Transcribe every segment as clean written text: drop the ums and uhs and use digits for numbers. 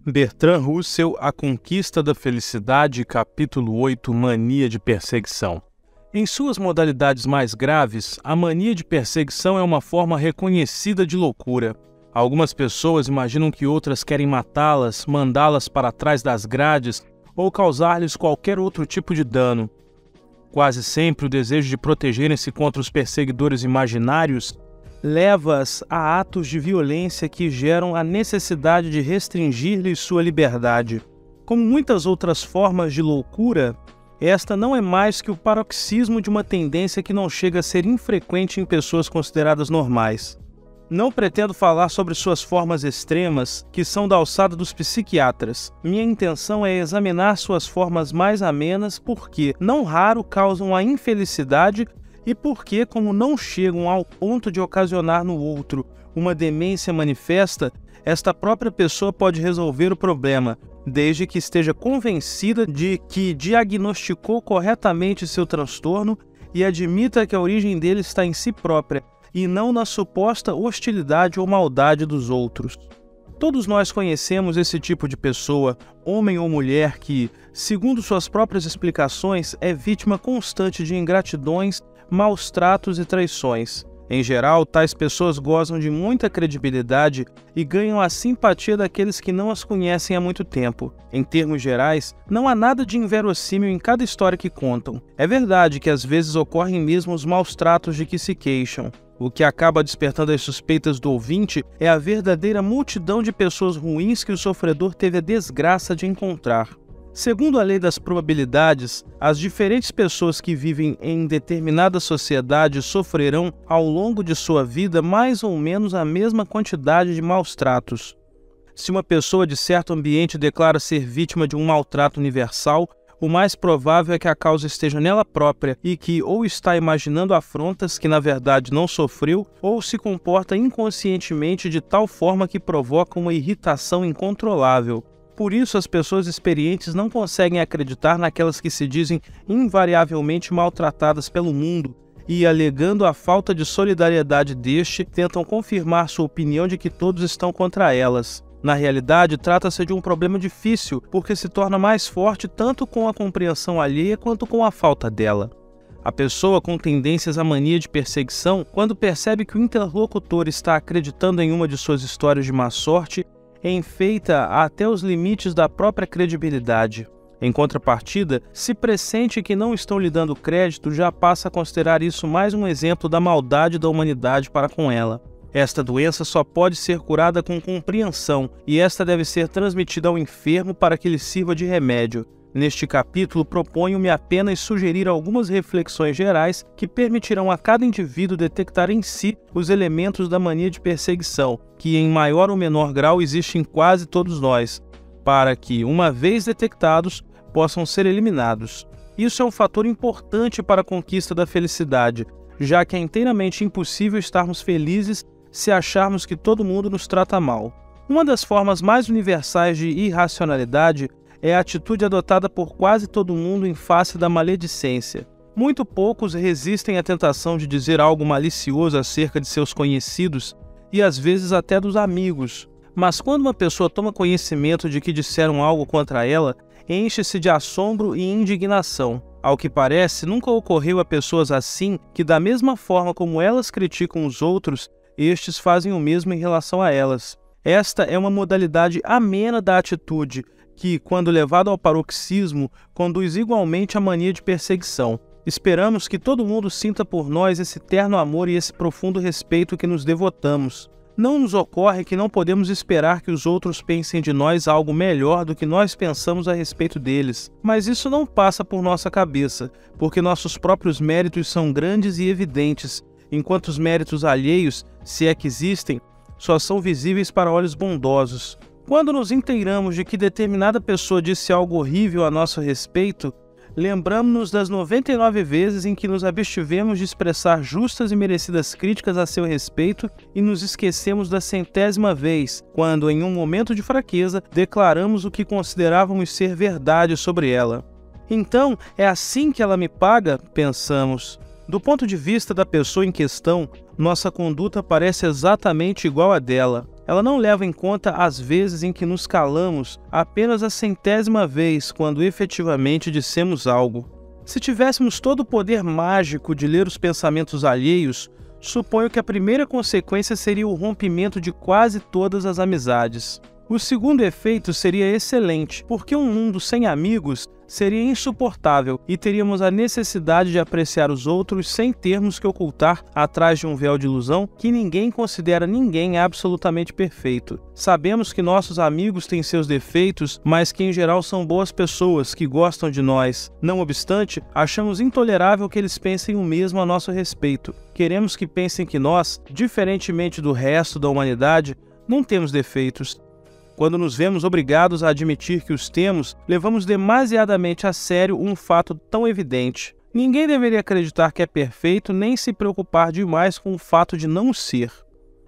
Bertrand Russell, A Conquista da Felicidade, capítulo 8, Mania de Perseguição. Em suas modalidades mais graves, a mania de perseguição é uma forma reconhecida de loucura. Algumas pessoas imaginam que outras querem matá-las, mandá-las para trás das grades ou causar-lhes qualquer outro tipo de dano. Quase sempre o desejo de protegerem-se contra os perseguidores imaginários leva-as a atos de violência que geram a necessidade de restringir-lhes sua liberdade. Como muitas outras formas de loucura, esta não é mais que o paroxismo de uma tendência que não chega a ser infrequente em pessoas consideradas normais. Não pretendo falar sobre suas formas extremas, que são da alçada dos psiquiatras. Minha intenção é examinar suas formas mais amenas porque, não raro, causam a infelicidade e porque, como não chegam ao ponto de ocasionar no outro uma demência manifesta, esta própria pessoa pode resolver o problema, desde que esteja convencida de que diagnosticou corretamente seu transtorno e admita que a origem dele está em si própria e não na suposta hostilidade ou maldade dos outros. Todos nós conhecemos esse tipo de pessoa, homem ou mulher, que, segundo suas próprias explicações, é vítima constante de ingratidões, maus tratos e traições. Em geral, tais pessoas gozam de muita credibilidade e ganham a simpatia daqueles que não as conhecem há muito tempo. Em termos gerais, não há nada de inverossímil em cada história que contam. É verdade que às vezes ocorrem mesmo os maus tratos de que se queixam. O que acaba despertando as suspeitas do ouvinte é a verdadeira multidão de pessoas ruins que o sofredor teve a desgraça de encontrar. Segundo a lei das probabilidades, as diferentes pessoas que vivem em determinada sociedade sofrerão, ao longo de sua vida, mais ou menos a mesma quantidade de maus tratos. Se uma pessoa de certo ambiente declara ser vítima de um maltrato universal, o mais provável é que a causa esteja nela própria e que ou está imaginando afrontas que na verdade não sofreu, ou se comporta inconscientemente de tal forma que provoca uma irritação incontrolável. Por isso, as pessoas experientes não conseguem acreditar naquelas que se dizem invariavelmente maltratadas pelo mundo e, alegando a falta de solidariedade deste, tentam confirmar sua opinião de que todos estão contra elas. Na realidade, trata-se de um problema difícil, porque se torna mais forte tanto com a compreensão alheia quanto com a falta dela. A pessoa com tendências à mania de perseguição, quando percebe que o interlocutor está acreditando em uma de suas histórias de má sorte, enfeita até os limites da própria credibilidade. Em contrapartida, se pressente que não estão lhe dando crédito, já passa a considerar isso mais um exemplo da maldade da humanidade para com ela. Esta doença só pode ser curada com compreensão, e esta deve ser transmitida ao enfermo para que lhe sirva de remédio. Neste capítulo, proponho-me apenas sugerir algumas reflexões gerais que permitirão a cada indivíduo detectar em si os elementos da mania de perseguição, que em maior ou menor grau existe em quase todos nós, para que, uma vez detectados, possam ser eliminados. Isso é um fator importante para a conquista da felicidade, já que é inteiramente impossível estarmos felizes se acharmos que todo mundo nos trata mal. Uma das formas mais universais de irracionalidade é a atitude adotada por quase todo mundo em face da maledicência. Muito poucos resistem à tentação de dizer algo malicioso acerca de seus conhecidos e às vezes até dos amigos. Mas quando uma pessoa toma conhecimento de que disseram algo contra ela, enche-se de assombro e indignação. Ao que parece, nunca ocorreu a pessoas assim que, da mesma forma como elas criticam os outros, estes fazem o mesmo em relação a elas. Esta é uma modalidade amena da atitude, que, quando levado ao paroxismo, conduz igualmente à mania de perseguição. Esperamos que todo mundo sinta por nós esse terno amor e esse profundo respeito que nos devotamos. Não nos ocorre que não podemos esperar que os outros pensem de nós algo melhor do que nós pensamos a respeito deles, mas isso não passa por nossa cabeça, porque nossos próprios méritos são grandes e evidentes, enquanto os méritos alheios, se é que existem, só são visíveis para olhos bondosos. Quando nos inteiramos de que determinada pessoa disse algo horrível a nosso respeito, lembramos-nos das 99 vezes em que nos abstivemos de expressar justas e merecidas críticas a seu respeito e nos esquecemos da 100ª vez, quando, em um momento de fraqueza, declaramos o que considerávamos ser verdade sobre ela. Então, é assim que ela me paga? Pensamos. Do ponto de vista da pessoa em questão, nossa conduta parece exatamente igual à dela. Ela não leva em conta as vezes em que nos calamos, apenas a centésima vez quando efetivamente dissemos algo. Se tivéssemos todo o poder mágico de ler os pensamentos alheios, suponho que a primeira consequência seria o rompimento de quase todas as amizades. O segundo efeito seria excelente, porque um mundo sem amigos seria insuportável e teríamos a necessidade de apreciar os outros sem termos que ocultar atrás de um véu de ilusão que ninguém considera ninguém absolutamente perfeito. Sabemos que nossos amigos têm seus defeitos, mas que em geral são boas pessoas que gostam de nós. Não obstante, achamos intolerável que eles pensem o mesmo a nosso respeito. Queremos que pensem que nós, diferentemente do resto da humanidade, não temos defeitos. Quando nos vemos obrigados a admitir que os temos, levamos demasiadamente a sério um fato tão evidente. Ninguém deveria acreditar que é perfeito nem se preocupar demais com o fato de não ser.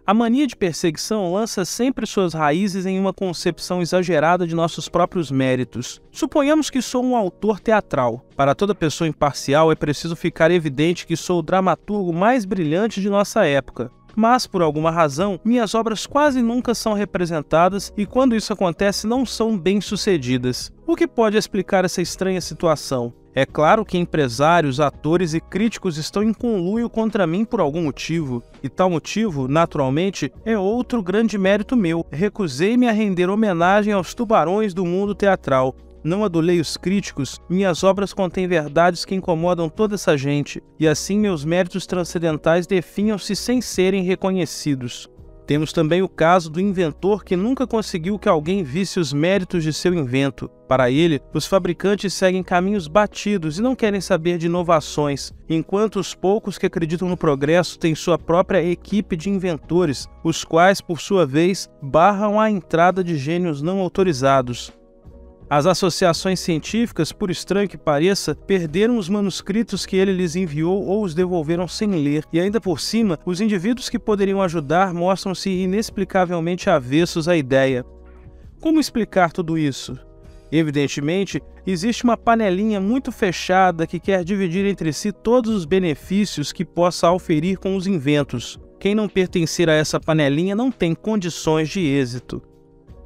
A mania de perseguição lança sempre suas raízes em uma concepção exagerada de nossos próprios méritos. Suponhamos que sou um autor teatral. Para toda pessoa imparcial é preciso ficar evidente que sou o dramaturgo mais brilhante de nossa época. Mas, por alguma razão, minhas obras quase nunca são representadas e, quando isso acontece, não são bem-sucedidas. O que pode explicar essa estranha situação? É claro que empresários, atores e críticos estão em conluio contra mim por algum motivo, e tal motivo, naturalmente, é outro grande mérito meu. Recusei-me a render homenagem aos tubarões do mundo teatral. Não adulei os críticos, minhas obras contêm verdades que incomodam toda essa gente, e assim meus méritos transcendentais definham-se sem serem reconhecidos. Temos também o caso do inventor que nunca conseguiu que alguém visse os méritos de seu invento. Para ele, os fabricantes seguem caminhos batidos e não querem saber de inovações, enquanto os poucos que acreditam no progresso têm sua própria equipe de inventores, os quais, por sua vez, barram a entrada de gênios não autorizados. As associações científicas, por estranho que pareça, perderam os manuscritos que ele lhes enviou ou os devolveram sem ler, e ainda por cima, os indivíduos que poderiam ajudar mostram-se inexplicavelmente avessos à ideia. Como explicar tudo isso? Evidentemente, existe uma panelinha muito fechada que quer dividir entre si todos os benefícios que possa auferir com os inventos. Quem não pertencer a essa panelinha não tem condições de êxito.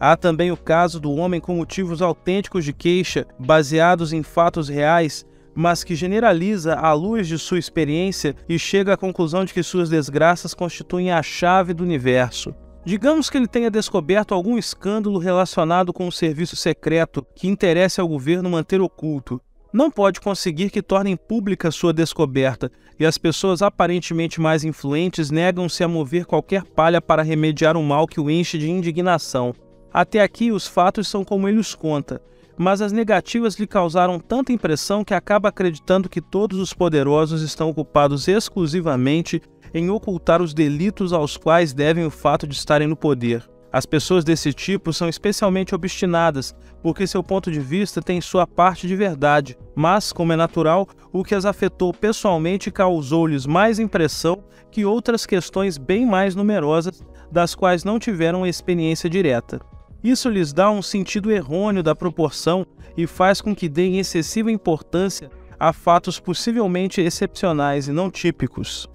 Há também o caso do homem com motivos autênticos de queixa, baseados em fatos reais, mas que generaliza à luz de sua experiência e chega à conclusão de que suas desgraças constituem a chave do universo. Digamos que ele tenha descoberto algum escândalo relacionado com um serviço secreto que interesse ao governo manter oculto. Não pode conseguir que tornem pública sua descoberta, e as pessoas aparentemente mais influentes negam-se a mover qualquer palha para remediar o mal que o enche de indignação. Até aqui os fatos são como ele os conta, mas as negativas lhe causaram tanta impressão que acaba acreditando que todos os poderosos estão ocupados exclusivamente em ocultar os delitos aos quais devem o fato de estarem no poder. As pessoas desse tipo são especialmente obstinadas, porque seu ponto de vista tem sua parte de verdade, mas, como é natural, o que as afetou pessoalmente causou-lhes mais impressão que outras questões bem mais numerosas, das quais não tiveram experiência direta. Isso lhes dá um sentido errôneo da proporção e faz com que deem excessiva importância a fatos possivelmente excepcionais e não típicos.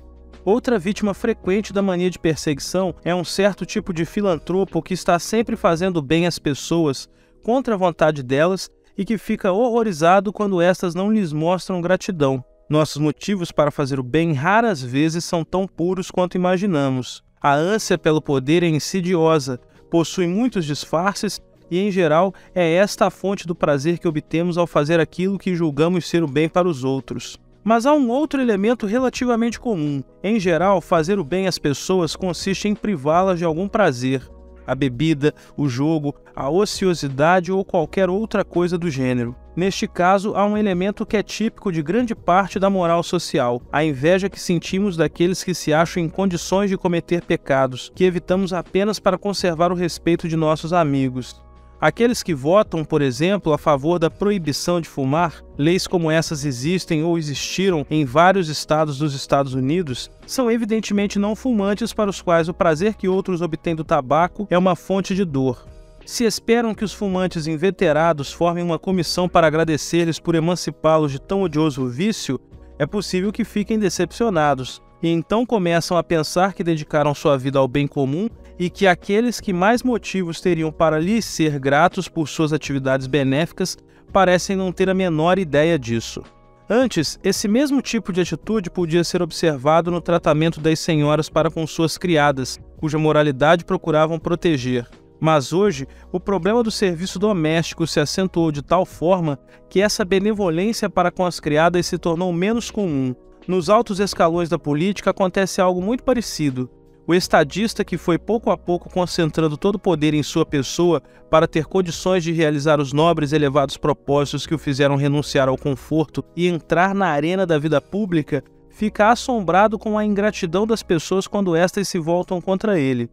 Outra vítima frequente da mania de perseguição é um certo tipo de filantropo que está sempre fazendo bem às pessoas, contra a vontade delas, e que fica horrorizado quando estas não lhes mostram gratidão. Nossos motivos para fazer o bem raras vezes são tão puros quanto imaginamos. A ânsia pelo poder é insidiosa, possui muitos disfarces e, em geral, é esta a fonte do prazer que obtemos ao fazer aquilo que julgamos ser o bem para os outros. Mas há um outro elemento relativamente comum. Em geral, fazer o bem às pessoas consiste em privá-las de algum prazer. A bebida, o jogo, a ociosidade ou qualquer outra coisa do gênero. Neste caso, há um elemento que é típico de grande parte da moral social, a inveja que sentimos daqueles que se acham em condições de cometer pecados, que evitamos apenas para conservar o respeito de nossos amigos. Aqueles que votam, por exemplo, a favor da proibição de fumar, leis como essas existem ou existiram em vários estados dos Estados Unidos, são evidentemente não fumantes para os quais o prazer que outros obtêm do tabaco é uma fonte de dor. Se esperam que os fumantes inveterados formem uma comissão para agradecer-lhes por emancipá-los de tão odioso vício, é possível que fiquem decepcionados, e então começam a pensar que dedicaram sua vida ao bem comum e que aqueles que mais motivos teriam para lhe ser gratos por suas atividades benéficas parecem não ter a menor ideia disso. Antes, esse mesmo tipo de atitude podia ser observado no tratamento das senhoras para com suas criadas, cuja moralidade procuravam proteger. Mas hoje, o problema do serviço doméstico se acentuou de tal forma que essa benevolência para com as criadas se tornou menos comum. Nos altos escalões da política acontece algo muito parecido. O estadista que foi pouco a pouco concentrando todo o poder em sua pessoa para ter condições de realizar os nobres e elevados propósitos que o fizeram renunciar ao conforto e entrar na arena da vida pública, fica assombrado com a ingratidão das pessoas quando estas se voltam contra ele.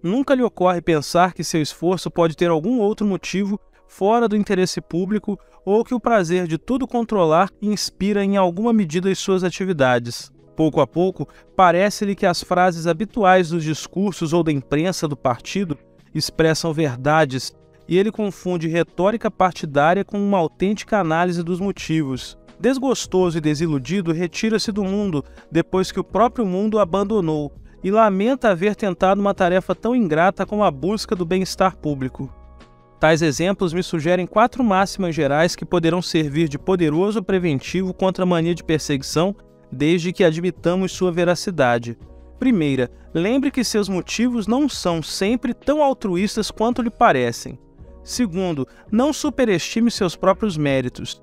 Nunca lhe ocorre pensar que seu esforço pode ter algum outro motivo fora do interesse público ou que o prazer de tudo controlar inspira em alguma medida as suas atividades. Pouco a pouco, parece-lhe que as frases habituais dos discursos ou da imprensa do partido expressam verdades e ele confunde retórica partidária com uma autêntica análise dos motivos. Desgostoso e desiludido, retira-se do mundo depois que o próprio mundo o abandonou e lamenta haver tentado uma tarefa tão ingrata como a busca do bem-estar público. Tais exemplos me sugerem 4 máximas gerais que poderão servir de poderoso preventivo contra a mania de perseguição, desde que admitamos sua veracidade. Primeira, lembre que seus motivos não são sempre tão altruístas quanto lhe parecem. Segundo, não superestime seus próprios méritos.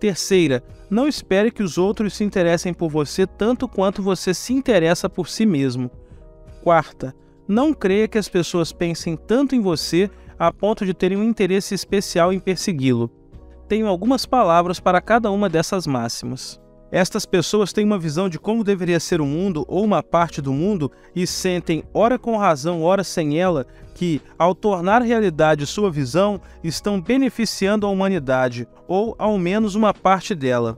Terceira, não espere que os outros se interessem por você tanto quanto você se interessa por si mesmo. Quarta, não creia que as pessoas pensem tanto em você a ponto de terem um interesse especial em persegui-lo. Tenho algumas palavras para cada uma dessas máximas. Estas pessoas têm uma visão de como deveria ser o mundo ou uma parte do mundo e sentem, ora com razão, ora sem ela, que, ao tornar realidade sua visão, estão beneficiando a humanidade, ou ao menos uma parte dela.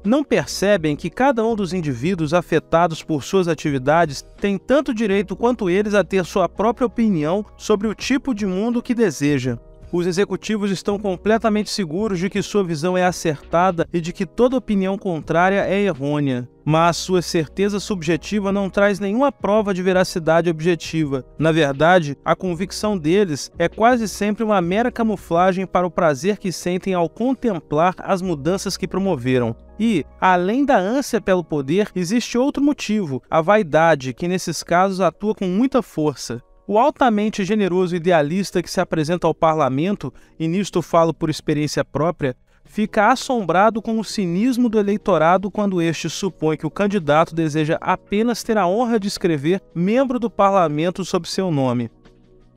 Não percebem que cada um dos indivíduos afetados por suas atividades tem tanto direito quanto eles a ter sua própria opinião sobre o tipo de mundo que deseja. Os executivos estão completamente seguros de que sua visão é acertada e de que toda opinião contrária é errônea. Mas sua certeza subjetiva não traz nenhuma prova de veracidade objetiva. Na verdade, a convicção deles é quase sempre uma mera camuflagem para o prazer que sentem ao contemplar as mudanças que promoveram. E, além da ânsia pelo poder, existe outro motivo, a vaidade, que nesses casos atua com muita força. O altamente generoso idealista que se apresenta ao parlamento, e nisto falo por experiência própria, fica assombrado com o cinismo do eleitorado quando este supõe que o candidato deseja apenas ter a honra de escrever membro do parlamento sob seu nome.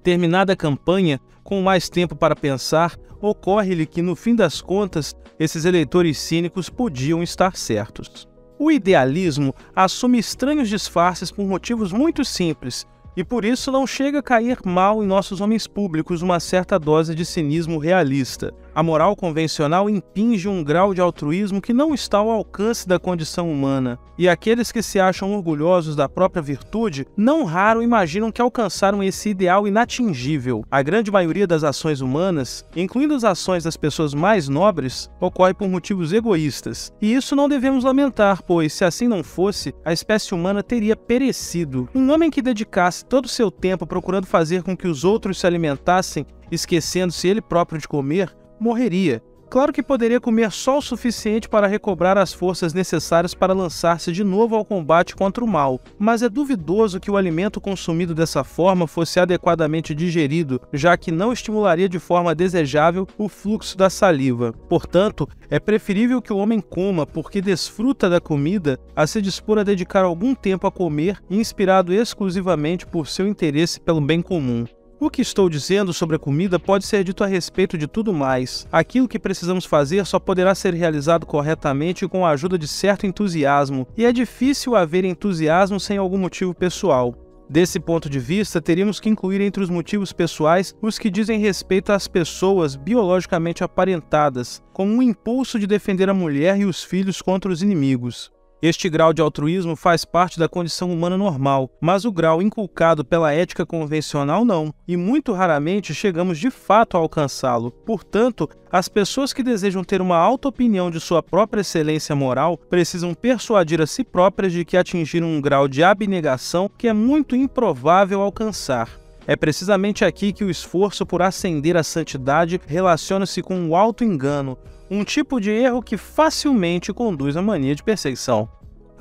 Terminada a campanha, com mais tempo para pensar, ocorre-lhe que, no fim das contas, esses eleitores cínicos podiam estar certos. O idealismo assume estranhos disfarces por motivos muito simples, e por isso não chega a cair mal em nossos homens públicos uma certa dose de cinismo realista. A moral convencional impinge um grau de altruísmo que não está ao alcance da condição humana, e aqueles que se acham orgulhosos da própria virtude, não raro imaginam que alcançaram esse ideal inatingível. A grande maioria das ações humanas, incluindo as ações das pessoas mais nobres, ocorre por motivos egoístas. E isso não devemos lamentar, pois, se assim não fosse, a espécie humana teria perecido. Um homem que dedicasse todo o seu tempo procurando fazer com que os outros se alimentassem, esquecendo-se ele próprio de comer, morreria. Claro que poderia comer só o suficiente para recobrar as forças necessárias para lançar-se de novo ao combate contra o mal, mas é duvidoso que o alimento consumido dessa forma fosse adequadamente digerido, já que não estimularia de forma desejável o fluxo da saliva. Portanto, é preferível que o homem coma porque desfruta da comida a se dispor a dedicar algum tempo a comer, inspirado exclusivamente por seu interesse pelo bem comum. O que estou dizendo sobre a comida pode ser dito a respeito de tudo mais. Aquilo que precisamos fazer só poderá ser realizado corretamente com a ajuda de certo entusiasmo, e é difícil haver entusiasmo sem algum motivo pessoal. Desse ponto de vista, teríamos que incluir entre os motivos pessoais os que dizem respeito às pessoas biologicamente aparentadas, como um impulso de defender a mulher e os filhos contra os inimigos. Este grau de altruísmo faz parte da condição humana normal, mas o grau inculcado pela ética convencional não, e muito raramente chegamos de fato a alcançá-lo. Portanto, as pessoas que desejam ter uma alta opinião de sua própria excelência moral precisam persuadir a si próprias de que atingiram um grau de abnegação que é muito improvável alcançar. É precisamente aqui que o esforço por ascender à santidade relaciona-se com o auto-engano, um tipo de erro que facilmente conduz à mania de perseguição.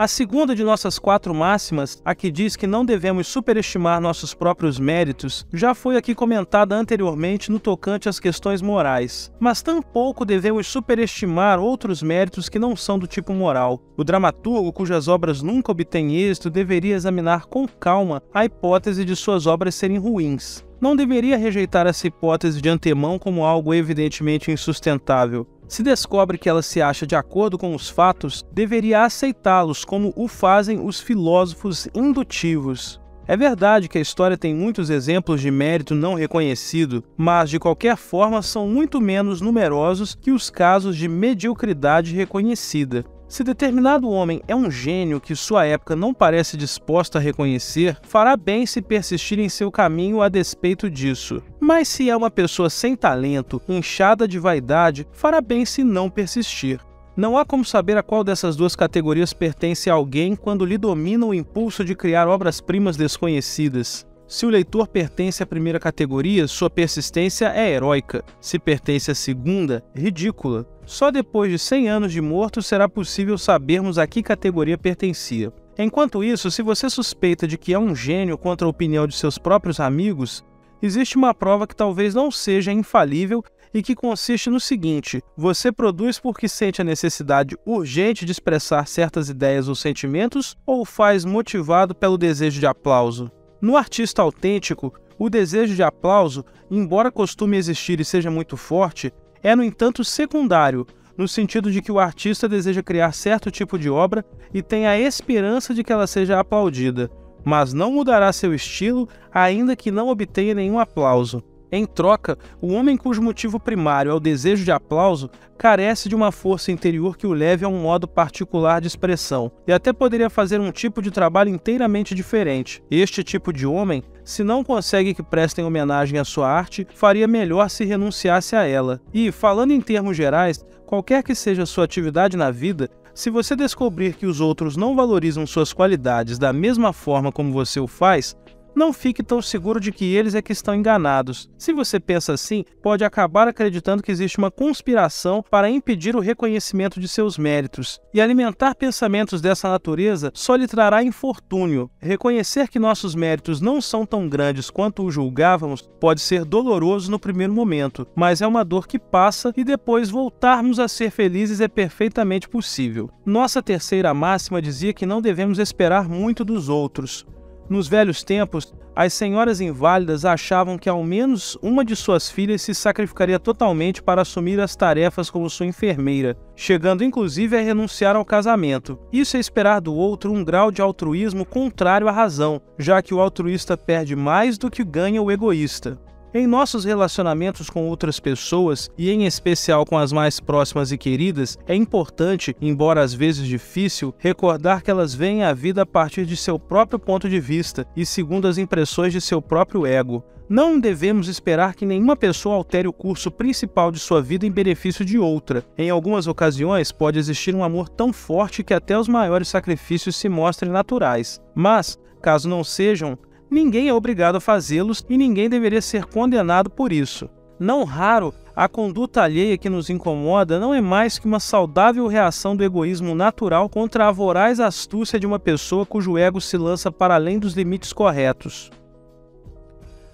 A segunda de nossas 4 máximas, a que diz que não devemos superestimar nossos próprios méritos, já foi aqui comentada anteriormente no tocante às questões morais. Mas tampouco devemos superestimar outros méritos que não são do tipo moral. O dramaturgo, cujas obras nunca obtêm êxito, deveria examinar com calma a hipótese de suas obras serem ruins. Não deveria rejeitar essa hipótese de antemão como algo evidentemente insustentável. Se descobre que ela se acha de acordo com os fatos, deveria aceitá-los como o fazem os filósofos indutivos. É verdade que a história tem muitos exemplos de mérito não reconhecido, mas de qualquer forma são muito menos numerosos que os casos de mediocridade reconhecida. Se determinado homem é um gênio que sua época não parece disposta a reconhecer, fará bem se persistir em seu caminho a despeito disso. Mas se é uma pessoa sem talento, inchada de vaidade, fará bem se não persistir. Não há como saber a qual dessas duas categorias pertence a alguém quando lhe domina o impulso de criar obras-primas desconhecidas. Se o leitor pertence à primeira categoria, sua persistência é heróica. Se pertence à segunda, ridícula. Só depois de 100 anos de morto será possível sabermos a que categoria pertencia. Enquanto isso, se você suspeita de que é um gênio contra a opinião de seus próprios amigos, existe uma prova que talvez não seja infalível e que consiste no seguinte: você produz porque sente a necessidade urgente de expressar certas ideias ou sentimentos ou faz motivado pelo desejo de aplauso? No artista autêntico, o desejo de aplauso, embora costume existir e seja muito forte, é, no entanto, secundário, no sentido de que o artista deseja criar certo tipo de obra e tem a esperança de que ela seja aplaudida, mas não mudará seu estilo, ainda que não obtenha nenhum aplauso. Em troca, o homem cujo motivo primário é o desejo de aplauso carece de uma força interior que o leve a um modo particular de expressão, e até poderia fazer um tipo de trabalho inteiramente diferente. Este tipo de homem, se não consegue que prestem homenagem à sua arte, faria melhor se renunciasse a ela. E, falando em termos gerais, qualquer que seja a sua atividade na vida, se você descobrir que os outros não valorizam suas qualidades da mesma forma como você o faz, não fique tão seguro de que eles é que estão enganados. Se você pensa assim, pode acabar acreditando que existe uma conspiração para impedir o reconhecimento de seus méritos. E alimentar pensamentos dessa natureza só lhe trará infortúnio. Reconhecer que nossos méritos não são tão grandes quanto o julgávamos pode ser doloroso no primeiro momento, mas é uma dor que passa e depois voltarmos a ser felizes é perfeitamente possível. Nossa terceira máxima dizia que não devemos esperar muito dos outros. Nos velhos tempos, as senhoras inválidas achavam que ao menos uma de suas filhas se sacrificaria totalmente para assumir as tarefas como sua enfermeira, chegando inclusive a renunciar ao casamento. Isso é esperar do outro um grau de altruísmo contrário à razão, já que o altruísta perde mais do que ganha o egoísta. Em nossos relacionamentos com outras pessoas, e em especial com as mais próximas e queridas, é importante, embora às vezes difícil, recordar que elas veem a vida a partir de seu próprio ponto de vista e segundo as impressões de seu próprio ego. Não devemos esperar que nenhuma pessoa altere o curso principal de sua vida em benefício de outra. Em algumas ocasiões, pode existir um amor tão forte que até os maiores sacrifícios se mostrem naturais. Mas, caso não sejam, ninguém é obrigado a fazê-los e ninguém deveria ser condenado por isso. Não raro, a conduta alheia que nos incomoda não é mais que uma saudável reação do egoísmo natural contra a voraz astúcia de uma pessoa cujo ego se lança para além dos limites corretos.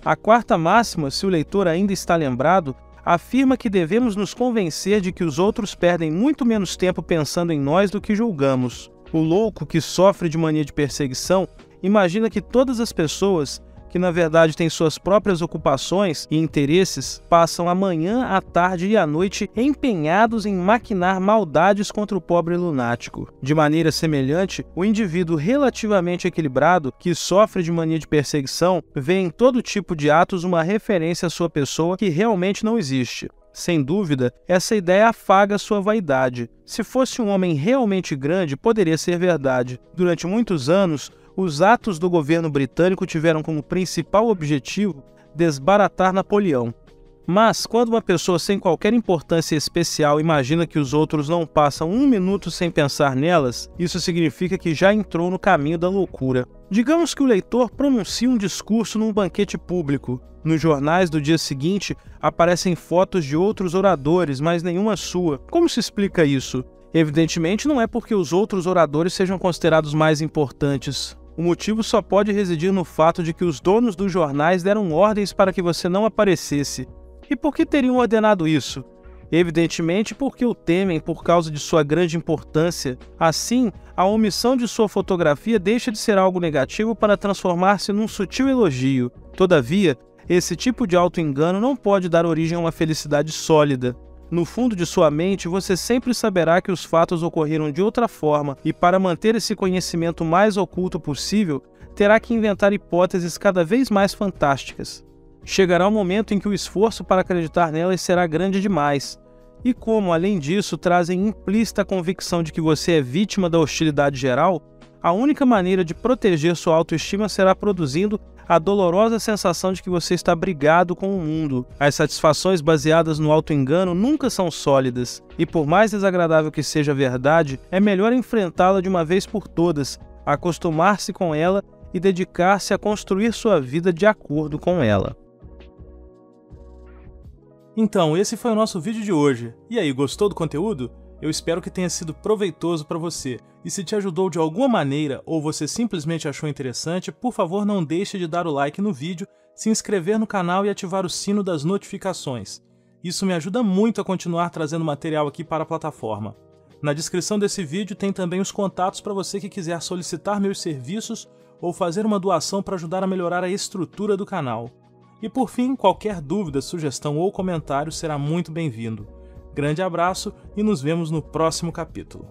A quarta máxima, se o leitor ainda está lembrado, afirma que devemos nos convencer de que os outros perdem muito menos tempo pensando em nós do que julgamos. O louco que sofre de mania de perseguição imagina que todas as pessoas, que na verdade têm suas próprias ocupações e interesses, passam a manhã, a tarde e a noite empenhados em maquinar maldades contra o pobre lunático. De maneira semelhante, o indivíduo relativamente equilibrado, que sofre de mania de perseguição, vê em todo tipo de atos uma referência à sua pessoa que realmente não existe. Sem dúvida, essa ideia afaga sua vaidade. Se fosse um homem realmente grande, poderia ser verdade. Durante muitos anos, os atos do governo britânico tiveram como principal objetivo desbaratar Napoleão. Mas, quando uma pessoa sem qualquer importância especial imagina que os outros não passam um minuto sem pensar nelas, isso significa que já entrou no caminho da loucura. Digamos que o leitor pronuncia um discurso num banquete público. Nos jornais do dia seguinte, aparecem fotos de outros oradores, mas nenhuma sua. Como se explica isso? Evidentemente, não é porque os outros oradores sejam considerados mais importantes. O motivo só pode residir no fato de que os donos dos jornais deram ordens para que você não aparecesse. E por que teriam ordenado isso? Evidentemente porque o temem por causa de sua grande importância. Assim, a omissão de sua fotografia deixa de ser algo negativo para transformar-se num sutil elogio. Todavia, esse tipo de auto-engano não pode dar origem a uma felicidade sólida. No fundo de sua mente, você sempre saberá que os fatos ocorreram de outra forma e, para manter esse conhecimento mais oculto possível, terá que inventar hipóteses cada vez mais fantásticas. Chegará um momento em que o esforço para acreditar nelas será grande demais. E como, além disso, trazem implícita a convicção de que você é vítima da hostilidade geral, a única maneira de proteger sua autoestima será produzindo a dolorosa sensação de que você está brigado com o mundo. As satisfações baseadas no auto-engano nunca são sólidas, e por mais desagradável que seja a verdade, é melhor enfrentá-la de uma vez por todas, acostumar-se com ela e dedicar-se a construir sua vida de acordo com ela. Então, esse foi o nosso vídeo de hoje. E aí, gostou do conteúdo? Eu espero que tenha sido proveitoso para você. E se te ajudou de alguma maneira ou você simplesmente achou interessante, por favor não deixe de dar o like no vídeo, se inscrever no canal e ativar o sino das notificações. Isso me ajuda muito a continuar trazendo material aqui para a plataforma. Na descrição desse vídeo tem também os contatos para você que quiser solicitar meus serviços ou fazer uma doação para ajudar a melhorar a estrutura do canal. E por fim, qualquer dúvida, sugestão ou comentário será muito bem-vindo. Grande abraço e nos vemos no próximo capítulo.